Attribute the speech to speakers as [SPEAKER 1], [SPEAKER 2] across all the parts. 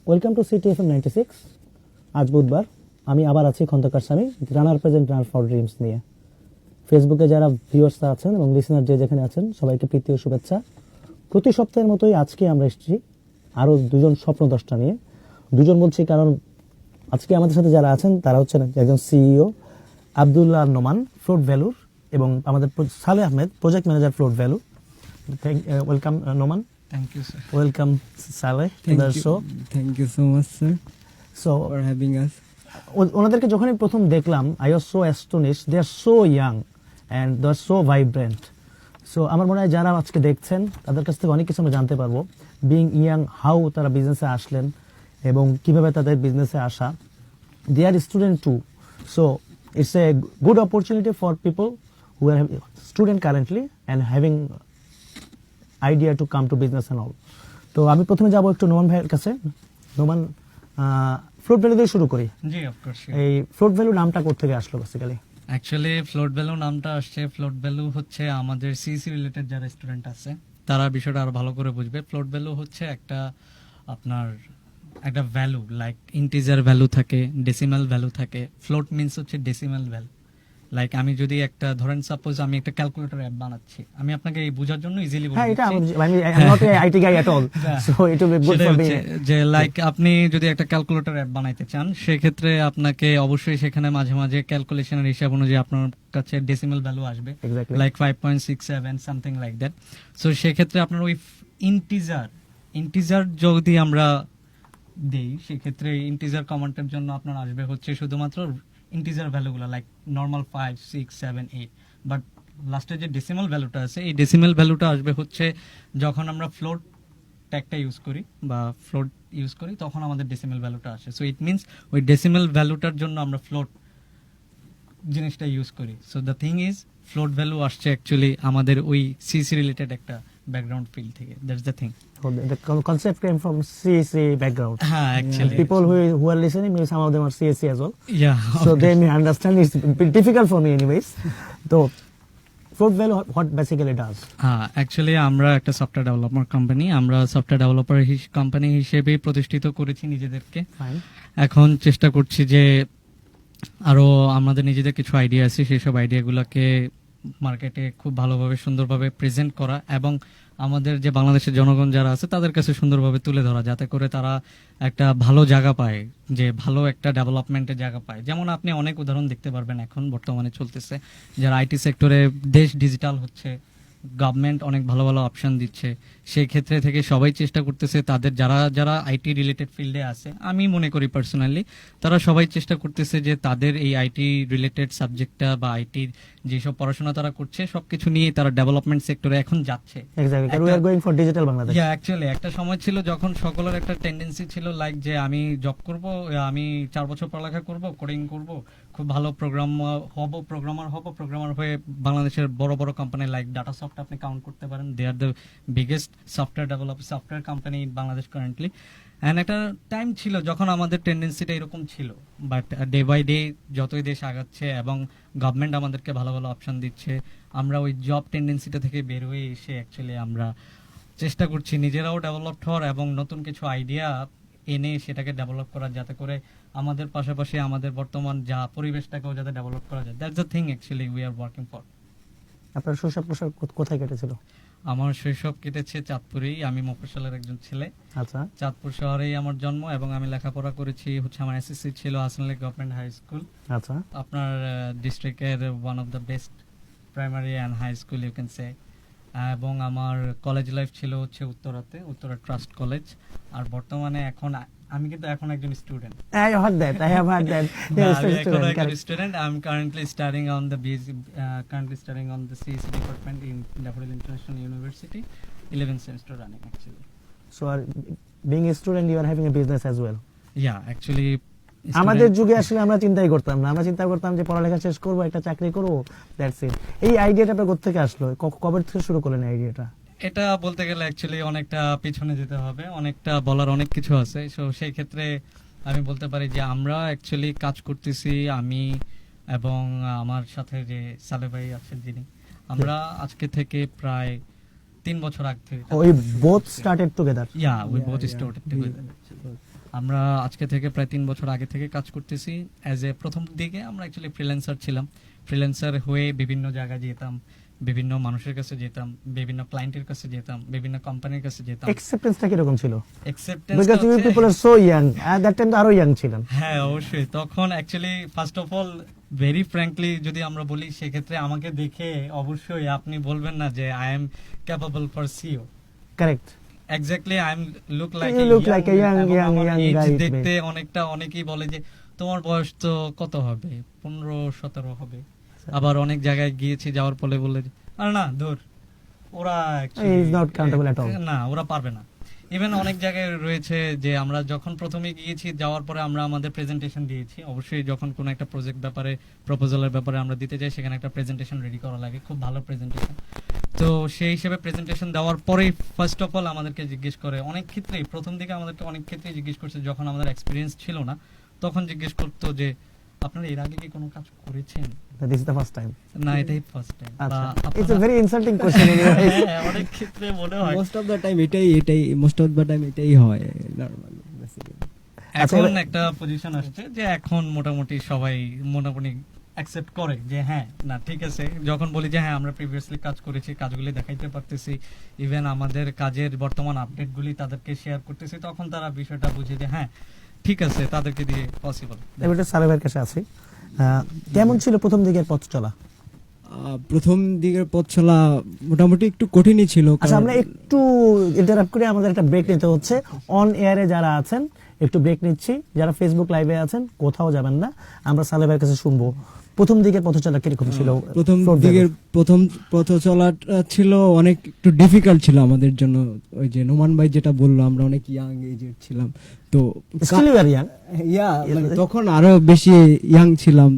[SPEAKER 1] Welcome to সিটিএফএম 96। আজ বুধবার, আমি আবার আছি খন্দকার স্বামী, রানার প্রেজেন্ট রানার ফর ড্রিমস নিয়ে। ফেসবুকে যারা ভিউয়ার্সরা আছেন এবং লিসেনার যে যেখানে আছেন সবাইকে প্রীতি ও শুভেচ্ছা। প্রতি সপ্তাহের মতোই আজকে আমরা এসেছি আরও দুজন স্বপ্নদ্রষ্টা নিয়ে। দুজন বলছি কারণ আজকে আমাদের সাথে যারা আছেন তারা হচ্ছেন একজন সিইও আব্দুল্লাহ নোমান ফ্লোট ভ্যালুর, এবং আমাদের Saleh Ahmed project manager float value. Welcome Noman.
[SPEAKER 2] Thank you, sir.
[SPEAKER 1] Welcome, Saleh, to the show.
[SPEAKER 2] Thank you so much, sir,
[SPEAKER 1] So,
[SPEAKER 2] for having us.
[SPEAKER 1] ওনাদেরকে যখনই প্রথম দেখলাম, I was so astonished, they are so young and they are so vibrant. So আমার মনে হয় যারা আজকে দেখছেন তাদের কাছ থেকে অনেক কিছু আমরা জানতে পারবো, বিং ইয়াং, হাউ তারা বিজনেসে আসলেন এবং কিভাবে তাদের বিজনেসে আসা। They are student too, so it's a good opportunity for people who are student currently and having idea to come to business and all. তো আমি প্রথমে যাবো একটু নোমান ভাইয়ের কাছে। নোমান, ফ্লোট ভ্যালু দিয়ে শুরু করি।
[SPEAKER 3] জি, অফ কোর্স।
[SPEAKER 1] এই ফ্লোট ভ্যালু নামটা কোত্থেকে আসলো বেসিক্যালি?
[SPEAKER 3] অ্যাকচুয়ালি ফ্লোট ভ্যালু নামটা আসছে, ফ্লোট ভ্যালু হচ্ছে আমাদের সিসি রিলেটেড যারা স্টুডেন্ট আছে তারা বিষয়টা আরো ভালো করে বুঝবে। ফ্লোট ভ্যালু হচ্ছে আপনার একটা ভ্যালু, লাইক ইন্টিজার ভ্যালু থাকে, ডেসিমাল ভ্যালু থাকে। ফ্লোট মিন্স হচ্ছে ডেসিমাল ভ্যালু। লাইক আমি যদি একটা ধরেন সাপোজ আমি একটা ক্যালকুলেটর অ্যাপ বানাচ্ছি, আমি আপনাকে এই বোঝার জন্য ইজিলি বলছি।
[SPEAKER 1] হ্যাঁ, এটা আমি not a IT guy at all, so it will be good for me.
[SPEAKER 3] যে লাইক আপনি যদি একটা ক্যালকুলেটর অ্যাপ বানাইতে চান, সেক্ষেত্রে আপনাকে অবশ্যই সেখানে মাঝে মাঝে ক্যালকুলেশনের হিসাব অনুযায়ী আপনার কাছে ডেসিমাল ভ্যালু আসবে, like 5.67 something like that. So সেক্ষেত্রে আপনার ওই ইন্টিজার যদি আমরা দেই, সেক্ষেত্রে ইন্টিজার কমান্ডের জন্য আপনার আসবে হচ্ছে শুধুমাত্র ইন্টিজার ভ্যালুগুলো, লাইক নর্মাল 5, 6, 7, 8। বাট লাস্টে যে ডেসিমাল ভ্যালুটা আছে, এই ডেসিমাল ভ্যালুটা আসবে হচ্ছে যখন আমরা ফ্লোট ট্যাগটা ইউজ করি বা ফ্লোট ইউজ করি, তখন আমাদের ডেসিমাল ভ্যালুটা আসে। সো ইট মিনস ওই ডেসিমাল ভ্যালুটার জন্য আমরা ফ্লোট জিনিসটা ইউজ করি। So the thing is, float value আসছে অ্যাকচুয়ালি আমাদের ওই সিসি রিলেটেড একটা ব্যাকগ্রাউন্ড ফিল্ড থেকে। That's the thing.
[SPEAKER 1] The concept came from CSC background.
[SPEAKER 3] হ্যাঁ, actually
[SPEAKER 1] People who are listening, maybe some of them are CSC as well.
[SPEAKER 3] Yeah,
[SPEAKER 1] So they may understand. It's a bit difficult for me anyways. So, Float Value, what basically does?
[SPEAKER 3] হ্যাঁ, actually আমরা একটা software developer company. আমরা software developer company হিসেবে প্রতিষ্ঠিত করেছি নিজেদেরকে।
[SPEAKER 1] Fine.
[SPEAKER 3] এখন চেষ্টা করছি যে আরো আমাদের নিজেদের কিছু আইডিয়া আছে, সেই সব আইডিয়াগুলোকে মার্কেটে খুব ভালোভাবে সুন্দরভাবে প্রেজেন্ট করা এবং আমাদের যে বাংলাদেশের জনগণ যারা আছে তাদের কাছে সুন্দরভাবে তুলে ধরা, যাতে করে তারা একটা ভালো জায়গা পায়, যে ভালো একটা ডেভেলপমেন্টের জায়গা পায়। যেমন আপনি অনেক উদাহরণ দেখতে পারবেন এখন বর্তমানে চলতেছে, যারা আইটি সেক্টরে দেশ ডিজিটাল হচ্ছে, গভর্নমেন্ট অনেক ভালো ভালো অপশন দিচ্ছে। সেই ক্ষেত্রে থেকে সবাই চেষ্টা করতেছে, তাদের যারা যারা আইটি রিলেটেড ফিল্ডে আছে, আমি মনে করি পার্সোনালি তারা সবাই চেষ্টা করতেছে যে তাদের এই আইটি রিলেটেড সাবজেক্টটা বা আইটি যেসব পড়াশোনা তারা করছে সবকিছু নিয়ে তারা ডেভেলপমেন্ট সেক্টরে এখন যাচ্ছে।
[SPEAKER 1] Exactly. We are going for digital Bangladesh.
[SPEAKER 3] Actually একটা সময় ছিল যখন সকলের একটা টেন্ডেন্সি ছিল, লাইক যে আমি জব করব, আমি 4 বছর পড়ালেখা করব, কোডিং করব, খুব ভালো প্রোগ্রামার হয়ে বাংলাদেশের বড় বড় কোম্পানি লাইক ডাটা সফট আপনি কাউন্ট করতে পারেন, they are the biggest software company in Bangladesh currently. And একটা টাইম ছিল যখন আমাদের টেন্ডেন্সিটা এরকম ছিল, বাট ডে বাই ডে যতই দেশ আগাচ্ছে এবং গভর্নমেন্ট আমাদেরকে ভালো ভালো অপশন দিচ্ছে, আমরা ওই জব টেন্ডেন্সিটা থেকে বের হয়ে এসে অ্যাকচুয়ালি আমরা চেষ্টা করছি নিজেরাও ডেভেলপ হওয়ার এবং নতুন কিছু আইডিয়া এনে সেটাকে ডেভেলপ করার, যাতে করে আমাদের পাশাপাশি আমাদের বর্তমান যা পরিবেশটাকেও যাতে ডেভেলপ করা যায়। That's the thing actually we are working for.
[SPEAKER 1] আপনার শৈশব প্রশাব কোথায় কেটেছিল?
[SPEAKER 3] আমার শৈশব কেটেছে চাঁদপুরেই। আমি মফস্বলের একজন ছেলে।
[SPEAKER 1] আচ্ছা।
[SPEAKER 3] চাঁদপুর শহরেই আমার জন্ম এবং আমি লেখাপড়া করেছি হচ্ছে, আমার এসএসসি ছিল Hasan Ali government high school,
[SPEAKER 1] আচ্ছা।
[SPEAKER 3] আপনার ডিস্ট্রিক্টের one of the best primary and high school you can say. এবং আমার কলেজ লাইফ ছিল হচ্ছে উত্তরা ট্রাস্ট কলেজ। আর বর্তমানে আমি কিন্তু এখন একজন student.
[SPEAKER 1] I heard that. I have heard that. Yes,
[SPEAKER 3] Student. I'm currently studying on the CEC department in Daffodil International University. 11th semester running actually.
[SPEAKER 1] So, being a student, you are having a business as well.
[SPEAKER 3] Yeah, actually.
[SPEAKER 1] আমাদের যুগে আসলে আমরা চিন্তাই করতাম না, আমরা চিন্তা করতাম যে পড়ালেখা শেষ করবো, একটা চাকরি করবো, দ্যাটস ইট। এই আইডিয়াটা আপনার কোথা থেকে আসলো? কবে থেকে শুরু করলেন এই আইডিয়াটা?
[SPEAKER 3] এটা বলতে গেলে অ্যাকচুয়ালি অনেকটা পিছনে যেতে হবে, অনেকটা বলার অনেক কিছু আছে। সো সেই ক্ষেত্রে আমি বলতে পারি যে আমরা অ্যাকচুয়ালি কাজ করতেছি, আমি এবং আমার সাথে যে সালে ভাই আছেন যিনি, আমরা আজকে থেকে প্রায় 3 বছর আগে থেকে
[SPEAKER 1] We both started together.
[SPEAKER 3] we both started together. আমরা আজকে থেকে প্রায় 3 বছর আগে থেকে কাজ করতেছি। অ্যাজ এ প্রথম দিকে আমরা অ্যাকচুয়ালি ফ্রিল্যান্সার ছিলাম। ফ্রিল্যান্সার হয়ে বিভিন্ন জায়গায় যেতাম, বিভিন্ন মানুষের কাছে যেতাম, বিভিন্ন ক্লায়েন্টের কাছে যেতাম, বিভিন্ন কোম্পানির কাছে যেতাম।
[SPEAKER 1] অ্যাকসেপ্টেন্সটা কিরকম ছিল?
[SPEAKER 3] Acceptance
[SPEAKER 1] because you people are so young, at that time আরো ইয়াং ছিলেন।
[SPEAKER 3] হ্যাঁ অবশ্যই, তখন actually first of all very frankly যদি আমরা বলি, সেক্ষেত্রে আমাকে দেখে অবশ্যই আপনি বলবেন না যে I am capable for CEO.
[SPEAKER 1] Correct.
[SPEAKER 3] Exactly I am look like
[SPEAKER 1] You look like a young guy.
[SPEAKER 3] দেখতে অনেকেই বলে যে তোমার বয়স তো কত হবে, 15-17 হবে। আবার অনেক জায়গায় গিয়েছি, যাওয়ার পরে বলে যে, আরে না দূর, ওরা
[SPEAKER 1] He is not countable at all.
[SPEAKER 3] না, ওরা পারবে না। ইভেন অনেক জায়গায় রয়েছে যে আমরা যখন প্রথমে গিয়েছি, যাওয়ার পরে আমরা আমাদের প্রেজেন্টেশন দিয়েছি। অবশ্যই যখন কোনো একটা প্রজেক্ট ব্যাপারে, প্রপোজালের ব্যাপারে আমরা দিতে যাই, সেখানে একটা প্রেজেন্টেশন রেডি করা লাগে, খুব ভালো প্রেজেন্টেশন। তো সেই হিসেবে প্রেজেন্টেশন দেওয়ার পরেই ফার্স্ট অফ অল আমাদেরকে জিজ্ঞেস করে, অনেক ক্ষেত্রেই প্রথম দিকে আমাদেরকে অনেক ক্ষেত্রেই জিজ্ঞেস করছে, যখন আমাদের এক্সপিরিয়েন্স ছিল না তখন জিজ্ঞেস করতো যে আপনারা এর আগে কি কোনো কাজ করেছেন?
[SPEAKER 1] This is the first time.
[SPEAKER 3] না, এটাই ফার্স্ট টাইম।
[SPEAKER 1] আচ্ছা, it's a very insulting question anyway.
[SPEAKER 3] অনেক ক্ষেত্রে মনে হয়।
[SPEAKER 2] মোস্ট অফ দ্য টাইম এটাই হয় নরমালি বেসিক্যালি।
[SPEAKER 3] এখন একটা পজিশন আসছে যে এখন মোটামুটি সবাই মোটামুটি অ্যাকসেপ্ট করে যে হ্যাঁ, না ঠিক আছে। যখন বলি যে হ্যাঁ আমরা প্রিভিয়াসলি কাজ করেছি, কাজগুলি দেখাইতে পারতেছি, ইভেন আমাদের কাজের বর্তমান আপডেটগুলি তাদেরকে শেয়ার করতেছি, তখন তারা বিষয়টা বুঝে যে হ্যাঁ ঠিক আছে, তাদেরকে দিয়ে পসিবল।
[SPEAKER 1] এবারে সারাবের কাছে আছি। কেমন ছিল প্রথম দিকের পথ চলা?
[SPEAKER 2] প্রথম দিকের পথ চলা মোটামুটি একটু কঠিনই ছিল।
[SPEAKER 1] আচ্ছা, আমরা একটু ইন্টারাপ্ট করে আমাদের একটা ব্রেক নিতে হচ্ছে। অন এয়ারে যারা আছেন একটু ব্রেক নিচ্ছি, যারা ফেসবুক লাইভে আছেন কোথাও যাবেন না, আমরা সালেবের কাছে শুনবো প্রথম দিকের পথ চলা কিরকম ছিল।
[SPEAKER 2] প্রথম পথ চলাটা ছিল অনেক একটু ডিফিকাল্ট ছিল আমাদের জন্য। ওই যে নোমান ভাই যেটা বললো, আমরা অনেক ইয়াং এজের ছিলাম, তো তখন আরো বেশি ইয়াং ছিলাম।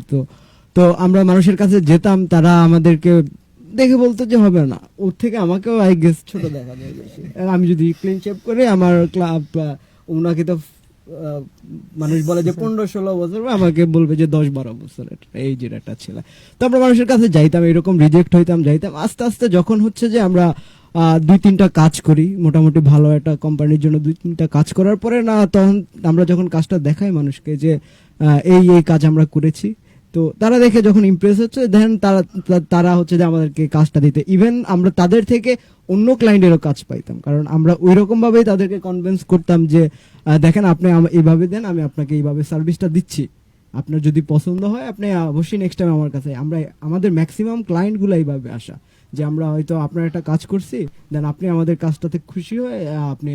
[SPEAKER 2] তো আমরা মানুষের কাছে যেতাম, তারা আমাদেরকে দেখে বলতো যে হবে না, ওর থেকে আমাকেও আই গেস ছোট দেখা যায় বেশি। আমি যদি ক্লিন শেপ করে আমার ক্লাব, ওনাকে তো মানুষ বলে যে 15-16 বছর, আমাকে বলবে যে 10-12 বছর এই যে একটা ছিল। তো আমরা মানুষের কাছে যাইতাম, এরকম রিজেক্ট হইতাম, যাইতাম। আস্তে আস্তে যখন হচ্ছে যে আমরা 2-3টা কাজ করি, মোটামুটি ভালো একটা কোম্পানির জন্য 2-3টা কাজ করার পরে না, তখন আমরা যখন কাজটা দেখাই মানুষকে যে এই কাজ আমরা করেছি, তো তারা দেখে যখন ইমপ্রেস হচ্ছে, দেন তারা হচ্ছে যে আমাদেরকে কাজটা দিতে। ইভেন আমরা তাদের থেকে অন্য ক্লায়েন্টেরও কাজ পাইতাম, কারণ আমরা ওই রকম ভাবেই তাদেরকে কনভিন্স করতাম যে দেখেন আপনি এইভাবে দেন, আমি আপনাকে এইভাবে সার্ভিসটা দিচ্ছি, আপনার যদি পছন্দ হয় আপনি অবশ্যই নেক্সট টাইম আমার কাছে। আমাদের ম্যাক্সিমাম ক্লায়েন্টগুলো এইভাবে আসা, যে আমরা হয়তো আপনার একটা কাজ করছি, দেন আপনি আমাদের কাজটাতে খুশি হয়ে আপনি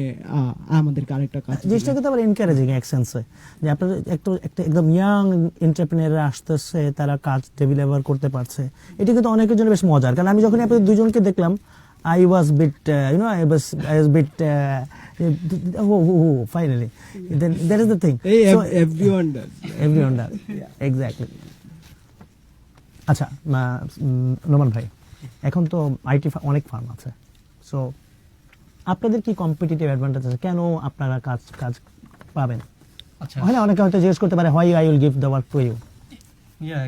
[SPEAKER 2] আমাদেরকে আরেকটা কাজ।
[SPEAKER 1] জিনিসটা কিন্তু আবার এনকারেজিং এক সেন্সে, যে আপনার একটা একদম ইয়াং এন্টারপ্রেনাররা আসতেছে, তারা কাজ ডেলিভার করতে পারছে, এটা কিন্তু অনেকের জন্য বেশ মজার। কারণ আমি যখন আপনাদের দুজনকে দেখলাম, I was bit, I was bit, finally. Then that is the thing. So,
[SPEAKER 2] Everyone does.
[SPEAKER 1] Everyone does. Exactly. আচ্ছা, নোমান ভাই, এখন তো আইটি অনেক ফার্ম আছে, সো আপনাদের কি কম্পিটিটিভ অ্যাডভান্টেজ আছে? কেন আপনারা কাজ পাবেন?
[SPEAKER 3] আচ্ছা,
[SPEAKER 1] হয় না, অনেকে হয়তো জিজ্ঞেস করতে পারে, why I will give the work to you.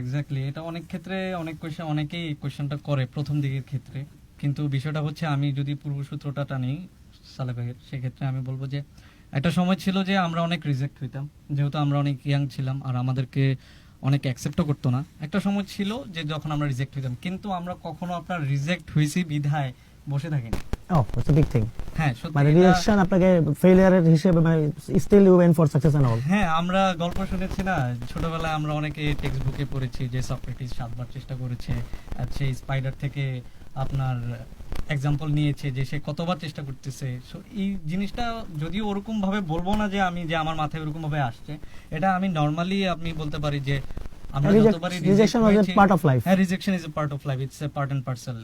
[SPEAKER 3] Exactly, এটা অনেক ক্ষেত্রে অনেকেই কোয়েশ্চেনটা করে প্রথম দিকের ক্ষেত্রে। কিন্তু বিষয়টা হচ্ছে, আমি যদি পূর্বসূত্রটা টানি সালে ভাইয়ের, সেক্ষেত্রে আমি বলবো যে একটা সময় ছিল যে আমরা অনেক রিজেক্ট হইতাম, যেহেতু আমরা অনেক ইয়াং ছিলাম আর আমাদেরকে অনেক অ্যাকসেপ্টও করতো না। একটা সময় ছিল যে যখন আমরা রিজেক্ট হইতাম, কিন্তু আমরা কখনো আপনার রিজেক্ট হয়েছি বিধায় বসে থাকিনি।
[SPEAKER 1] It's a big thing.
[SPEAKER 3] হ্যাঁ, সত্যি,
[SPEAKER 1] মানে রিজেকশন আপনাকে ফেলিয়ারের হিসেবে, মানে still you went for success and all.
[SPEAKER 3] হ্যাঁ, আমরা গল্প শুনেছি না ছোটবেলায়, আমরা অনেকে টেক্সট বুকে পড়েছি যে সক্রেটিস 7 বার চেষ্টা করেছে, আর সেই স্পাইডার থেকে আপনার এক্সাম্পল নিয়েছে যে সে কতবার চেষ্টা করতেছে। সো এই জিনিসটা যদিও ওরকম ভাবে বলবো না যে আমি, যে আমার মাথায় ওরকম ভাবে আসছে, এটা আমি নরমালি আপনি বলতে পারি যে আমরা যতবারই
[SPEAKER 1] rejection was a part of life.
[SPEAKER 3] হ্যাঁ, rejection is a part of life, it's a part and parcel,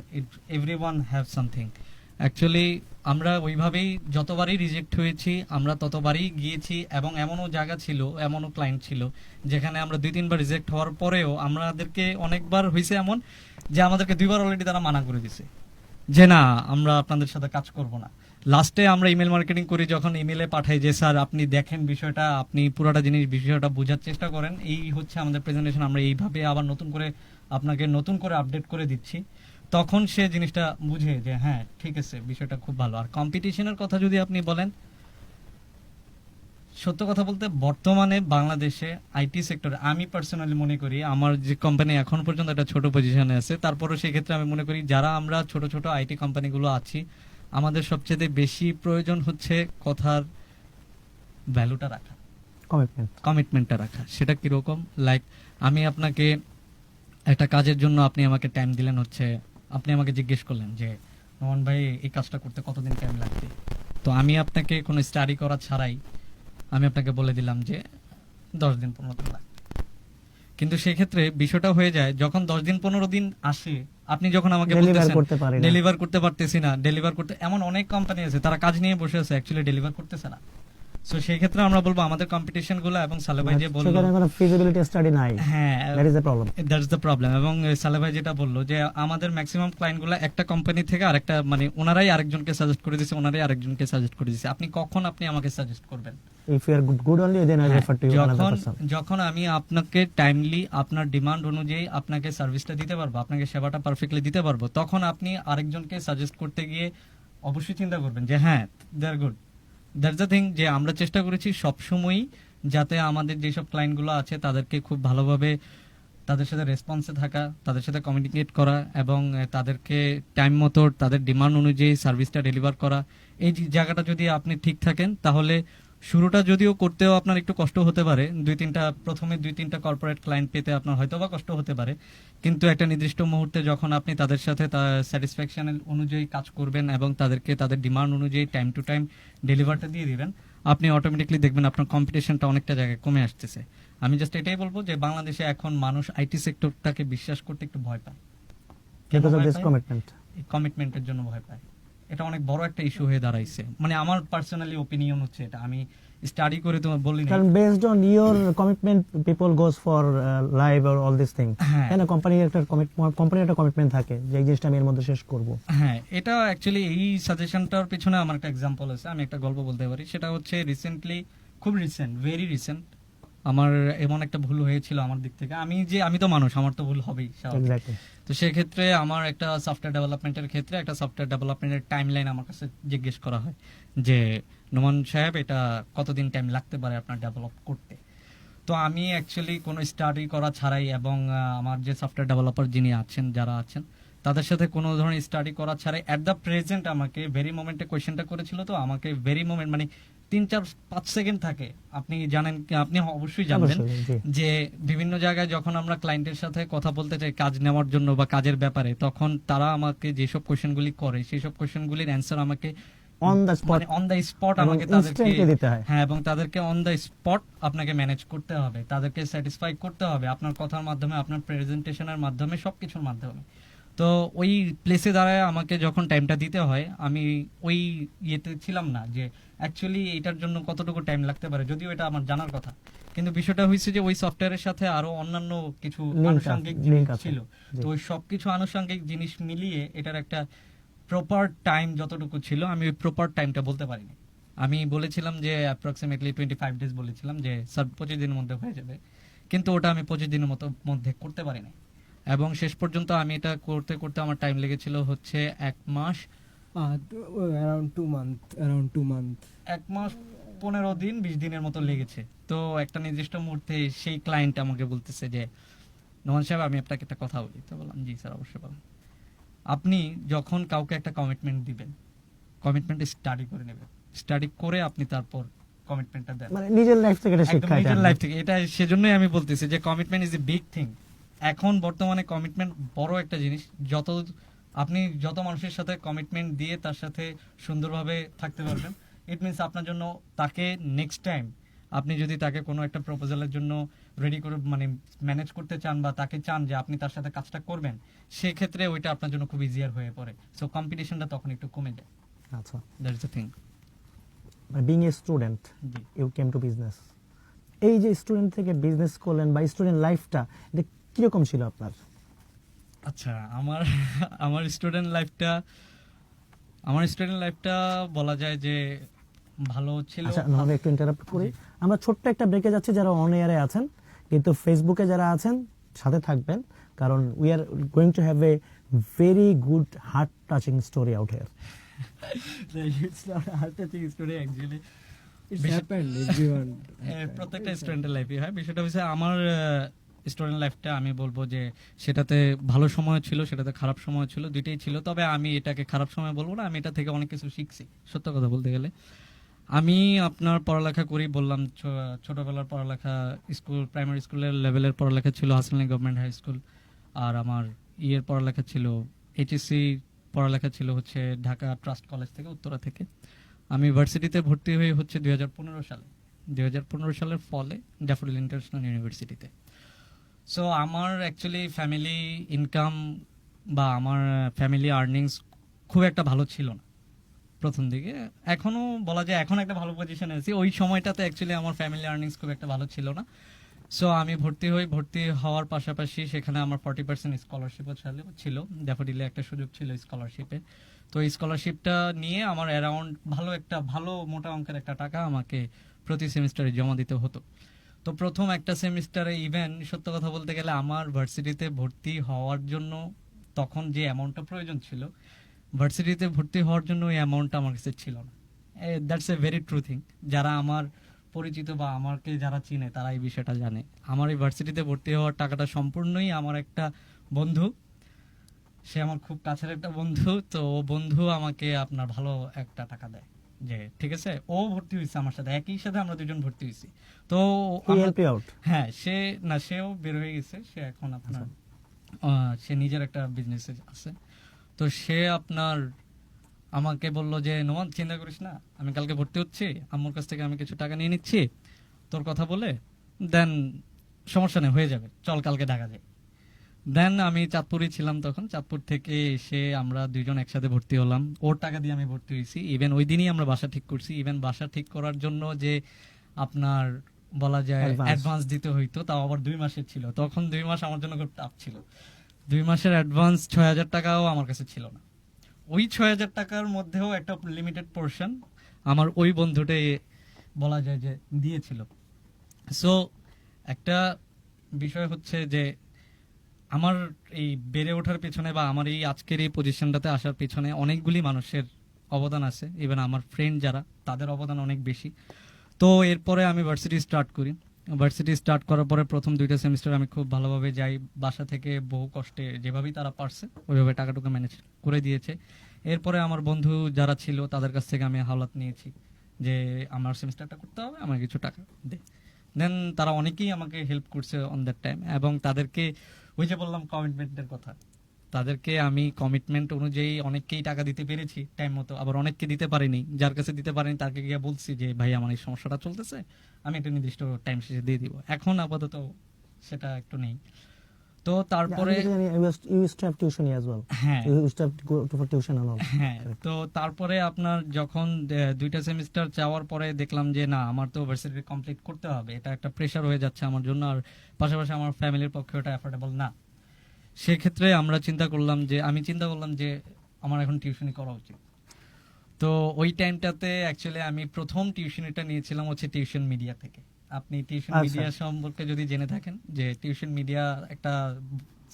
[SPEAKER 3] everyone have something. Actually আমরা ওইভাবেই যতবারই রিজেক্ট হয়েছি, আমরা ততবারই গিয়েছি, এবং এমনও জায়গা ছিল, এমনও ক্লায়েন্ট ছিল যেখানে আমরা 2-3 বার রিজেক্ট হওয়ার পরেও আমাদেরকে অনেকবার হয়েছে এমন যে আমাদেরকে 2 বার অলরেডি তারা মানা করে দিছে যে না, আমরা আপনাদের সাথে কাজ করব না। লাস্টে আমরা ইমেল মার্কেটিং করি, যখন ইমেলে পাঠাই যে স্যার আপনি দেখেন বিষয়টা, আপনি পুরোটা বিষয়টা বোঝার চেষ্টা করেন, এই হচ্ছে আমাদের প্রেজেন্টেশন, আমরা এইভাবে আবার নতুন করে আপডেট করে দিচ্ছি, তখন সে জিনিসটা বুঝে যে হ্যাঁ ঠিক আছে, বিষয়টা খুব ভালো। আর কম্পিটিশনের কথা যদি আপনি বলেন, সত্য কথা বলতে বর্তমানে বাংলাদেশে আইটি সেক্টরে আমি পার্সোনালি মনে করি আমার যে কোম্পানি এখন পর্যন্ত একটা ছোট পজিশনে আছে, তারপরও সেই ক্ষেত্রে আমি মনে করি যারা আমরা ছোট ছোট আইটি কোম্পানিগুলো আছি, আমাদের সবচেয়ে বেশি প্রয়োজন হচ্ছে কথার ভ্যালুটা রাখা, কমিটমেন্টটা রাখা। সেটা কিরকম, লাইক আমি আপনাকে একটা কাজের জন্য আপনি আমাকে টাইম দিলেন, হচ্ছে আপনি আমাকে জিজ্ঞেস করলেন যে নোমান ভাই এই কাজটা করতে কতদিন টাইম লাগবে, তো আমি আপনাকে কোনো স্টাডি করা ছাড়াই আমি আপনাকে বলে দিলাম যে 10 দিন 15 দিন লাগবে। কিন্তু সেক্ষেত্রে বিষয়টা হয়ে যায় যখন 10 দিন 15 দিন আসে, আপনি যখন আমাকে ডেলিভার করতে পারতেছি না, ডেলিভার করতে, এমন অনেক কোম্পানি আছে তারা কাজ নিয়ে বসে আছে, অ্যাকচুয়ালি ডেলিভার করতেছে না। সো সেই ক্ষেত্রে আমরা বলবো আমাদের কম্পিটিশন গুলো, এবং সালে ভাই যে বললো
[SPEAKER 1] সেখানে কোনো ফিজিবিলিটি স্টাডি নাই,
[SPEAKER 3] হ্যাঁ
[SPEAKER 1] that is the problem,
[SPEAKER 3] that's the problem. এবং সালে ভাই যেটা বললো যে আমাদের ম্যাক্সিমাম ক্লায়েন্ট গুলো একটা কোম্পানি থেকে আরেকটা, মানে ওনারাই আরেকজনকে সাজেস্ট করে দিয়েছে, ওনারাই আরেকজনকে সাজেস্ট করে দিয়েছে। আপনি কখন আপনি আমাকে সাজেস্ট করবেন?
[SPEAKER 1] If you are good only then I refer to you another person.
[SPEAKER 3] যখন আমি আপনাকে টাইমলি আপনার ডিমান্ড অনুযায়ী আপনাকে সার্ভিসটা দিতে পারবো, আপনাকে সেবাটা পারফেক্টলি দিতে পারবো, তখন আপনি আরেকজনকে সাজেস্ট করতে গিয়ে অবশ্যই চিন্তা করবেন যে হ্যাঁ দে আর গুড। দ্যাটস দ্য থিং, যে আমরা চেষ্টা করেছি সবসময়ই যাতে আমাদের যেসব ক্লায়েন্টগুলো আছে তাদেরকে খুব ভালোভাবে তাদের সাথে রেসপন্সে থাকা, তাদের সাথে কমিউনিকেট করা, এবং তাদেরকে টাইম মতো তাদের ডিমান্ড অনুযায়ী সার্ভিসটা ডেলিভার করা। এই জায়গাটা যদি আপনি ঠিক থাকেন, তাহলে শুরুটা যদিও করতেও আপনার একটু কষ্ট হতে পারে, প্রথমে দুই তিনটা কর্পোরেট ক্লায়েন্ট পেতে আপনার হয়তো বা কষ্ট হতে পারে, কিন্তু একটা নির্দিষ্ট মুহূর্তে যখন আপনি তাদের সাথে স্যাটিসফ্যাকশন অনুযায়ী কাজ করবেন এবং তাদেরকে তাদের ডিমান্ড অনুযায়ী টাইম টু টাইম ডেলিভারটা দিয়ে দিবেন, আপনি অটোমেটিকলি দেখবেন আপনার কম্পিটিশনটা অনেকটা জায়গায় কমে আসতেছে। আমি জাস্ট এটাই বলবো যে বাংলাদেশে এখন মানুষ আইটি সেক্টরটাকে বিশ্বাস করতে একটু ভয় পায়, কমিটমেন্টের জন্য ভয় পায়। এটা অনেক বড় একটা ইস্যু হয়ে দাঁড়াইছে, মানে আমার পার্সোনালি ওপিনিয়ন হচ্ছে এটা, আমি স্টাডি করে তোমার বলি না,
[SPEAKER 1] কারণ based on your commitment people goes for live or all this thing. কেন কোম্পানির একটা কমিটমেন্ট থাকে যে এই জিনিসটা আমি এর মধ্যে শেষ করব।
[SPEAKER 3] হ্যাঁ, এটা অ্যাকচুয়ালি এই সাজেশনটার পিছনে আমার একটা এক্সাম্পল আছে, আমি একটা গল্প বলতে পারি। সেটা হচ্ছে রিসেন্টলি, খুব রিসেন্ট, ভেরি রিসেন্ট, আমার এমন একটা ভুল হয়েছিল আমার দিক থেকে। আমি তো মানুষ, আমার তো ভুল হবেই। তো সেক্ষেত্রে আমার একটা সফটওয়্যার ডেভেলপমেন্টের ক্ষেত্রে একটা সফটওয়্যার ডেভেলপমেন্টের টাইমলাইন আমার কাছে জিজ্ঞেস করা হয় যে নোমান সাহেব এটা কতদিন টাইম লাগতে পারে আপনার ডেভেলপ করতে। তো আমি অ্যাকচুয়ালি কোনো স্টাডি করা ছাড়াই, এবং আমার যে সফটওয়্যার ডেভেলপার যারা আছেন তাদের সাথে কোনো ধরনের স্টাডি করা ছাড়াই অ্যাট দ্য প্রেজেন্ট আমাকে ভেরি মোমেন্টে কোয়েশ্চেনটা করেছিল। তো আমাকে ভেরি মোমেন্ট মানে 3-4-5 সেকেন্ড থাকে, আপনি জানেন, আপনি অবশ্যই জানবেন যে বিভিন্ন জায়গায় যখন আমরা ক্লায়েন্টের সাথে কথা বলতে চাই কাজ নেওয়ার জন্য বা কাজের ব্যাপারে, তখন তারা আমাকে যেসব কোয়েশ্চেনগুলি করে সেই সব কোয়েশ্চেনগুলির অ্যান্সার আমাকে অন দ্য স্পট আমাকে তাদেরকে দিতে হয়। হ্যাঁ, এবং তাদেরকে অন দ্য স্পট আপনাকে ম্যানেজ করতে হবে, তাদেরকে স্যাটিসফাই করতে হবে আপনার কথার মাধ্যমে, আপনার প্রেজেন্টেশনের মাধ্যমে, সবকিছুর মাধ্যমে। তো ওই প্লেসে দাঁড়ায় আমাকে যখন টাইমটা দিতে হয়, আমি ওই ইয়েতে ছিলাম না যে অ্যাকচুয়ালি এটার জন্য কতটুকু টাইম লাগতে পারে, যদিও এটা আমার জানার কথা। কিন্তু বিষয়টা হয়েছে যে ওই সফটওয়্যারের সাথে আরো অন্যান্য কিছু আনুষঙ্গিক জিনিস ছিল, তো ওই সবকিছু আনুষঙ্গিক জিনিস মিলিয়ে এটার একটা প্রপার টাইম যতটুকু ছিল, আমি ওই প্রপার টাইমটা বলতে পারিনি। আমি বলেছিলাম যে অ্যাপ্রক্সিমেটলি 25 ডেজ বলেছিলাম যে স্যার 25 দিনের মধ্যে হয়ে যাবে, কিন্তু ওটা আমি 25 দিনের মধ্যে করতে পারিনি। এবং শেষ পর্যন্ত আমি এটা করতে করতে আমার টাইম লেগেছিল হচ্ছে 1 মাস,
[SPEAKER 2] around 2 month
[SPEAKER 3] 1 মাস 15 দিন 20 দিনের মতো লেগেছে। তো একটা নির্দিষ্ট মুহূর্তে সেই ক্লায়েন্ট আমাকে বলতেছে যে নোমান সাহেব আমি আপনাকে একটা কথা বলি। তো বললাম জি স্যার অবশ্যই বলুন। আপনি যখন কাউকে একটা কমিটমেন্ট দিবেন, কমিটমেন্ট স্টাডি করে নেবেন, স্টাডি করে আপনি তারপর কমিটমেন্টটা দেন,
[SPEAKER 1] মানে নিজের লাইফ থেকে এটা শিক্ষা,
[SPEAKER 3] নিজের লাইফ থেকে। এটা সেজন্যই আমি বলতেছি যে commitment is a big thing. এখন বর্তমানে কমিটমেন্ট বড় একটা জিনিস। আপনি যত মানুষের সাথে কমিটমেন্ট দিয়ে তার সাথে সুন্দরভাবে থাকতে পারবেন, ইট মিনস আপনার জন্য তাকে নেক্সট টাইম আপনি যদি তাকে কোনো একটা প্রপোজালের জন্য রেডি করে মানে ম্যানেজ করতে চান বা তাকে চান যে আপনি তার সাথে কাজটা করবেন, সেক্ষেত্রে ওইটা আপনার জন্য খুব ইজিয়ার হয়ে পড়ে। সো কম্পিটিশনটা তখন একটু কমে যায়।
[SPEAKER 1] আচ্ছা,
[SPEAKER 3] that's the thing.
[SPEAKER 1] Being a student you came to business, এই যে স্টুডেন্ট থেকে বিজনেস করলেন বা স্টুডেন্ট লাইফটা এটা কিরকম ছিল আপনার?
[SPEAKER 3] আচ্ছা, আমার স্টুডেন্ট লাইফটা বলা যায় যে ভালো ছিল।
[SPEAKER 1] আচ্ছা, আমি একটু ইন্টারাপ্ট করি, আমরা ছোট্ট একটা ব্রেকে যাচ্ছি। যারা অন এয়ারে আছেন কিন্তু ফেসবুকে যারা আছেন সাথে থাকবেন, কারণ we are going to have a very good heart touching story out here.
[SPEAKER 3] It's not a heart touching story actually.
[SPEAKER 2] It's happened, everyone.
[SPEAKER 3] প্রত্যেকটা স্টুডেন্টের লাইফে হয়। বিষয়টা হচ্ছে আমার স্টুডেন্ট লাইফটা আমি বলবো যে সেটাতে ভালো সময় ছিল, সেটাতে খারাপ সময় ছিল, দুইটাই ছিল। তবে আমি এটাকে খারাপ সময় বলবো না, আমি এটা থেকে অনেক কিছু শিখছি, সত্য কথা বলতে গেলে। আমি আপনার পড়ালেখা করি, বললাম ছোটবেলার পড়ালেখা স্কুল, প্রাইমারি স্কুলের লেভেলের পড়ালেখা ছিল হাসানলী গভর্নমেন্ট হাই স্কুল। আর আমার পড়ালেখা ছিল এইচএসসি পড়ালেখা ছিল হচ্ছে ঢাকা ট্রাস্ট কলেজ থেকে, উত্তরা থেকে। আমি ভার্সিটিতে ভর্তি হই হচ্ছে 2015 সালের ফলে ড্যাফোডিল ইন্টারন্যাশনাল ইউনিভার্সিটিতে। সো আমার অ্যাকচুয়ালি ফ্যামিলি ইনকাম বা আমার ফ্যামিলি আর্নিংস খুব একটা ভালো ছিল না প্রথম দিকে। এখনো বলা যায় এখন একটা ভালো পজিশনে আছি, ওই সময়টাতে অ্যাকচুয়ালি আমার ফ্যামিলি আর্নিংস খুব একটা ভালো ছিল না। সো আমি ভর্তি হওয়ার পাশাপাশি সেখানে আমার 40% স্কলারশিপও ছিল, ড্যাফোডিলে একটা সুযোগ ছিল স্কলারশিপে। তো এই স্কলারশিপটা নিয়ে আমার অ্যারাউন্ড ভালো মোটা অঙ্কের একটা টাকা আমাকে প্রতি সেমিস্টারে জমা দিতে হতো। তো প্রথম একটা সেমিস্টারে ইভেন সত্য কথা বলতে গেলে আমার ভার্সিটিতে ভর্তি হওয়ার জন্য তখন যে অ্যামাউন্টটা প্রয়োজন ছিল, ভার্সিটিতে ভর্তি হওয়ার জন্য ওই অ্যামাউন্টটা আমার কাছে ছিল না। That's a very true thing. যারা আমার পরিচিত বা আমাকে যারা চিনে তারা এই বিষয়টা জানে। আমার এই ভার্সিটিতে ভর্তি হওয়ার টাকাটা সম্পূর্ণই আমার একটা বন্ধু, সে আমার খুব কাছের একটা বন্ধু। তো ও বন্ধু আমাকে আপনার ভালো একটা টাকা দেয়, যে ঠিক আছে ও ভর্তি হয়েছে আমার সাথে, একই সাথে আমরা দুজন ভর্তি হয়েছি। তো হ্যাঁ, সেও বের হয়ে গেছে, সে এখন আপনার সে নিজের একটা বিজনেস আছে। তো সে আপনার আমাকে বললো যে নোমান চিন্তা করিস না, আমি কালকে ভর্তি হচ্ছি, আম্মুর কাছ থেকে আমি কিছু টাকা নিয়ে নিচ্ছি তোর কথা বলে, দেন সমস্যা নেই, হয়ে যাবে, চল কালকে ঢাকা যাই। দেন আমি চাঁদপুরই ছিলাম তখন, চাঁদপুর থেকে এসে আমরা দুইজন একসাথে ভর্তি হলাম, ওর টাকা দিয়ে আমি ভর্তি হয়েছি। ইভেন ওই দিনই আমরা বাসা ঠিক করছি। ইভেন বাসা ঠিক করার জন্য যে আপনার বলা যায় অ্যাডভান্স দিতে হইতো, তাও আবার 2 মাসের ছিল। তখন 2 মাস আমার জন্য খুব টাফ ছিল। 2 মাসের অ্যাডভান্স 6,000 টাকাও আমার কাছে ছিল না। ওই 6,000 টাকার মধ্যেও একটা লিমিটেড পোর্শন আমার ওই বন্ধুটাই বলা যায় যে দিয়েছিল। সো একটা বিষয় হচ্ছে যে আমার এই বেড়ে ওঠার পেছনে বা আমার এই আজকের এই পজিশনটাতে আসার পেছনে অনেকগুলি মানুষের অবদান আছে। ইভেন আমার ফ্রেন্ড যারা, তাদের অবদান অনেক বেশি। তো এরপরে আমি ভার্সিটি স্টার্ট করি। ভার্সিটি স্টার্ট করার পরে প্রথম 2টা সেমিস্টার আমি খুব ভালোভাবে যাই, বাসা থেকে বহু কষ্টে যেভাবেই তারা পারছে ওইভাবে টাকাটুকু ম্যানেজ করে দিয়েছে। এরপরে আমার বন্ধু যারা ছিল তাদের কাছ থেকে আমি হাওলাত নিয়েছি যে আমার সেমিস্টারটা করতে হবে, আমার কিছু টাকা দে। দেন তারা অনেকেই আমাকে হেল্প করছে অন দ্যাট টাইম, এবং তাদেরকে ওই যে বললাম কমিটমেন্টের কথা, তাদেরকে আমি কমিটমেন্ট অনুযায়ী অনেককেই টাকা দিতে পেরেছি টাইম মতো, আবার অনেককে দিতে পারিনি। যার কাছে দিতে পারিনি তাকে গিয়ে বলছি যে ভাই আমার এই সমস্যাটা চলতেছে, আমি একটা নির্দিষ্ট টাইম শেষে দিয়ে দিব। এখন আপাতত সেটা একটু নেই। তো তারপরে হ্যাঁ, তো তারপরে আপনার যখন 2টা সেমিস্টার যাওয়ার পরে দেখলাম যে না, আমার তো ভার্সিটি কমপ্লিট করতে হবে, এটা একটা প্রেশার হয়ে যাচ্ছে আমার জন্য, আর পাশাপাশি আমার ফ্যামিলির পক্ষে ওটা অ্যাফোর্ডেবল না। সেক্ষেত্রে আমি চিন্তা করলাম যে আমার এখন টিউশনি করা উচিত। তো ওই টাইমটাতে অ্যাকচুয়ালি আমি প্রথম টিউশনিটা নিয়েছিলাম হচ্ছে টিউশন মিডিয়া থেকে। আপনি টিউশন মিডিয়া সম্পর্কে যদি জেনে থাকেন, যে টিউশন মিডিয়া একটা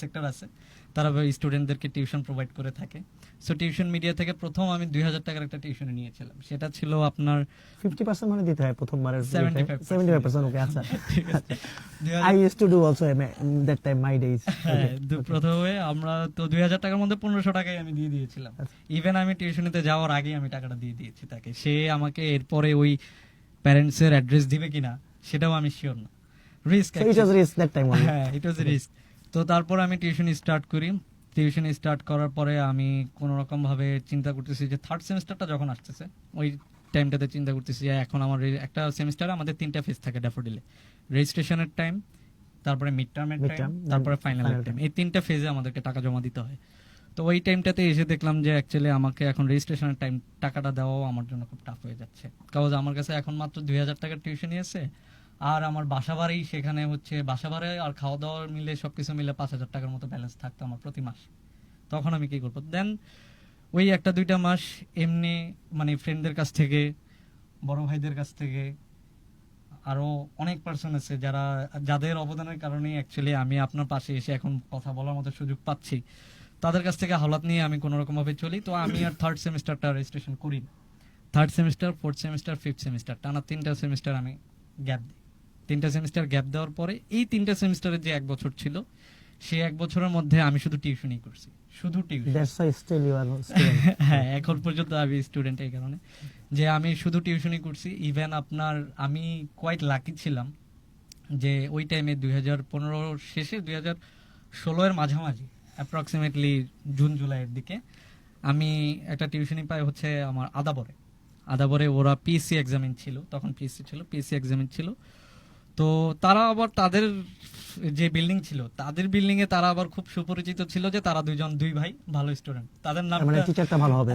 [SPEAKER 3] সেক্টর আছে, তারা স্টুডেন্টদেরকে টিউশন প্রোভাইড করে থাকে। সো টিউশন মিডিয়া থেকে প্রথম আমি 2,000 টাকার একটা টিউশনি নিয়েছিলাম। সেটা ছিল আপনার
[SPEAKER 1] 50% মানে দিতে হয় প্রথমবারের
[SPEAKER 3] 75%।
[SPEAKER 1] ওকে, আচ্ছা।
[SPEAKER 3] ঠিক আছে।
[SPEAKER 1] I used to do also that time my days.
[SPEAKER 3] প্রথমে আমরা তো 2,000 টাকার মধ্যে 1,500 টাকাই আমি দিয়ে দিয়েছিলাম। ইভেন আমি টিউশনিতে যাওয়ার আগে আমি টাকাটা দিয়ে দিয়েছি তাকে। সে আমাকে এরপরে ওই প্যারেন্টস এর অ্যাড্রেস দিবে কিনা সেটাও আমি শিওর না। Risk,
[SPEAKER 1] So it was risk that time only.
[SPEAKER 3] হ্যাঁ, ইট ওয়াজ রিস্ক। তো তারপর আমি টিউশনি স্টার্ট করি। টিউশনি স্টার্ট করার পরে আমি কোনো রকম ভাবে চিন্তা করতেছি যে থার্ড সেমিস্টারটা যখন আসতেছে, ওই টাইমটাতে চিন্তা করতেছি যে এখন আমার একটা সেমিস্টারে আমাদের 3টা ফেজ থাকে ড্যাফোডিলে, রেজিস্ট্রেশনের টাইম, তারপরে মিড টার্মের টাইম, তারপরে ফাইনালের টাইম। এই 3টা ফেজে আমাদেরকে টাকা জমা দিতে হয়। তো ওই টাইমটাতে এসে দেখলাম যে অ্যাকচুয়ালি আমাকে এখন রেজিস্ট্রেশনের টাইম টাকাটা দেওয়াও আমার জন্য খুব টাফ হয়ে যাচ্ছে, কারণ আমার কাছে এখন মাত্র 2,000 টাকার টিউশনি আছে, আর আমার বাসা ভাড়াই সেখানে হচ্ছে, বাসা ভাড়া আর খাওয়া দাওয়ার মিলে সবকিছু মিলে 5,000 টাকার মতো ব্যালেন্স থাকতো আমার প্রতি মাস। তখন আমি কি করবো? দেন ওই 1-2টা মাস এমনি মানে ফ্রেন্ডদের কাছ থেকে, বড় ভাইদের কাছ থেকে, আরো অনেক পার্সন আছে যাদের অবদানের কারণে অ্যাকচুয়ালি আমি আপনার পাশে এসে এখন কথা বলার মতো সুযোগ পাচ্ছি, তাদের কাছ থেকে হাওলাত নিয়ে আমি কোনো রকম ভাবে চলি। তো আমি আর থার্ড সেমিস্টারটা রেজিস্ট্রেশন করি। Third semester, fourth semester, fifth semester টানা 3টা সেমিস্টার আমি গ্যাপ দিই। 3টা সেমিস্টার গ্যাপ দেওয়ার পরে এই 3টা সেমিস্টারের যে 1 বছর ছিল, সেই 1 বছরের মধ্যে আমি শুধু টিউশনই করছি, শুধু tuition.
[SPEAKER 1] That's why still you are student.
[SPEAKER 3] হ্যাঁ, এখন পর্যন্ত আমি স্টুডেন্ট এই কারণে যে আমি শুধু টিউশনই করছি। ইভেন আপনার আমি কোয়াইট লাকি ছিলাম যে ওই টাইমে 2015 শেষে 2016 এর মাঝামাঝি অ্যাপ্রক্সিমেটলি জুন জুলাইয়ের দিকে আমি একটা টিউশনি পাই হচ্ছে আমার আদাবরে ওরা পিএসসি এক্সামিন ছিল, তখন পিএসসি এক্সামিন ছিল। তো তারা আবার তাদের যে বিল্ডিং ছিল, তাদের বিল্ডিং এ তারা আবার খুব সুপরিচিত ছিল যে তারা দুই ভাই ভালো স্টুডেন্ট। তাদের নাম
[SPEAKER 1] মানে টিচারটা ভালো হবে।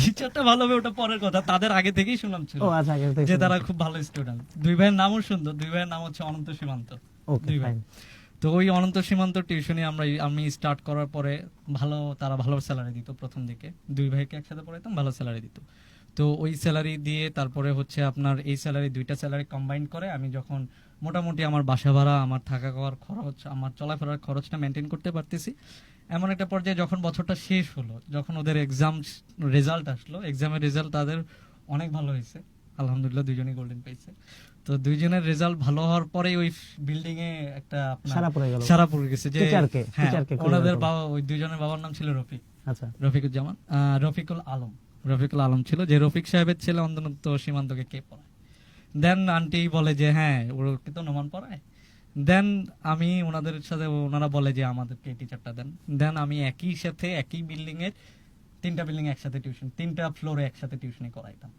[SPEAKER 3] টিচারটা ভালো হবে ওটা পরের কথা, তাদের আগে থেকেই শুনলাম ছিল
[SPEAKER 1] ও আচ্ছা, আগে থেকে
[SPEAKER 3] যে তারা খুব ভালো স্টুডেন্ট। 2 ভাইয়ের নামও সুন্দর, 2 ভাইয়ের নাম হচ্ছে অনন্ত সীমান্ত।
[SPEAKER 1] ওকে
[SPEAKER 3] 2 ভাই।
[SPEAKER 1] ফাইন।
[SPEAKER 3] তো ওই অনন্ত সীমান্ত টিউশনি আমি স্টার্ট করার পরে তারা ভালো স্যালারি দিত প্রথম দিকে। 2 ভাইকে একসাথে পড়াইতাম, ভালো স্যালারি দিত। তো ওই স্যালারি দিয়ে তারপরে হচ্ছে আপনার এই স্যালারি, 2টা স্যালারি কম্বাইন করে আমি যখন মোটামুটি আমার বাসা ভাড়া, আমার থাকা খাওয়ার খরচ, আমার চলাফেরার খরচটা মেনটেন করতে পারতেছি, এমন একটা পর্যায়ে যখন বছরটা শেষ হলো, যখন ওদের এক্সাম রেজাল্ট আসলো, এক্সামের রেজাল্ট তাদের অনেক ভালো হয়েছে, আলহামদুলিল্লাহ 2জনই গোল্ডেন পেয়েছে। তো 2জনের রেজাল্ট ভালো হওয়ার পরে ওই বিল্ডিং এ একটা আপনার সারা পড়ে গেছে যে হ্যাঁ, ওনাদের বাবা, ওই 2জনের বাবার নাম ছিল রফিক,
[SPEAKER 1] আচ্ছা
[SPEAKER 3] রফিকুজ্জামান, রফিকুল আলম ছিল, যে রফিক সাহেবের ছেলে অন্তত সীমান্তকে কে পড়ায়। দেন আন্টি বলে যে হ্যাঁ ওকে তো নোমান পড়ায়। দেন আমি ওনাদের সাথে, ওনারা বলে যে আমাদেরকে টিচারটা দেন। দেন আমি একই সাথে একই বিল্ডিং এর 3টা বিল্ডিং একসাথে টিউশন, 3টা ফ্লোরে একসাথে টিউশনি করাইতাম।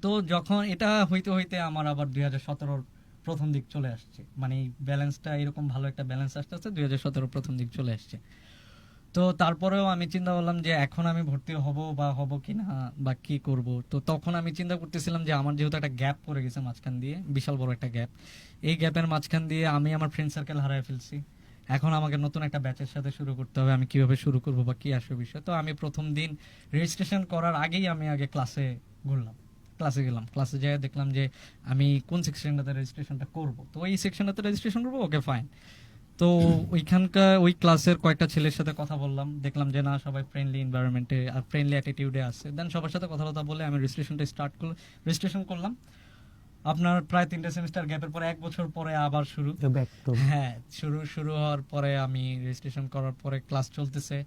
[SPEAKER 3] তো যখন এটা হইতে হইতে আমার আবার 2017 প্রথম দিক চলে আসছে, মানে ব্যালেন্সটা এরকম ভালো একটা ব্যালেন্স আসতে আসতে 2017 প্রথম দিক চলে আসছে। তো তারপরেও আমি চিন্তা করলাম যে এখন আমি ভর্তি হব কিনা বা কি করব। তো তখন আমি চিন্তা করতেছিলাম যে আমার যেহেতু একটা গ্যাপ পড়ে গেছে মাঝখান দিয়ে, বিশাল বড় একটা গ্যাপ, এই গ্যাপের মাঝখান দিয়ে আমি আমার ফ্রেন্ড সার্কেল হারিয়ে ফেলছি। এখন আমাকে নতুন একটা ব্যাচের সাথে শুরু করতে হবে, আমি কিভাবে শুরু করব বা কি আসবে বিষয়। তো আমি প্রথম দিন রেজিস্ট্রেশন করার আগেই আমি আগে ক্লাসে গেলাম, ক্লাসে যেয়ে দেখলাম যে আমি কোন সেকশনটাতে রেজিস্ট্রেশনটা করব। তো ওই সেকশনটাতে রেজিস্ট্রেশন করবো, ওকে ফাইন। তো ওই ক্লাসের কয়েকটা ছেলের সাথে কথা বললাম, দেখলাম যে না সবাই ফ্রেন্ডলি এনভায়রনমেন্টে আর ফ্রেন্ডলি অ্যাটিটিউডে আছে। দেন সবার সাথে কথা বলে আমি রেজিস্ট্রেশন করলাম। আপনার প্রায় 3টে সেমিস্টার গ্যাপের পরে 1 বছর পরে আবার শুরু। হ্যাঁ, শুরু হওয়ার পরে আমি রেজিস্ট্রেশন করার পরে ক্লাস চলতেছে।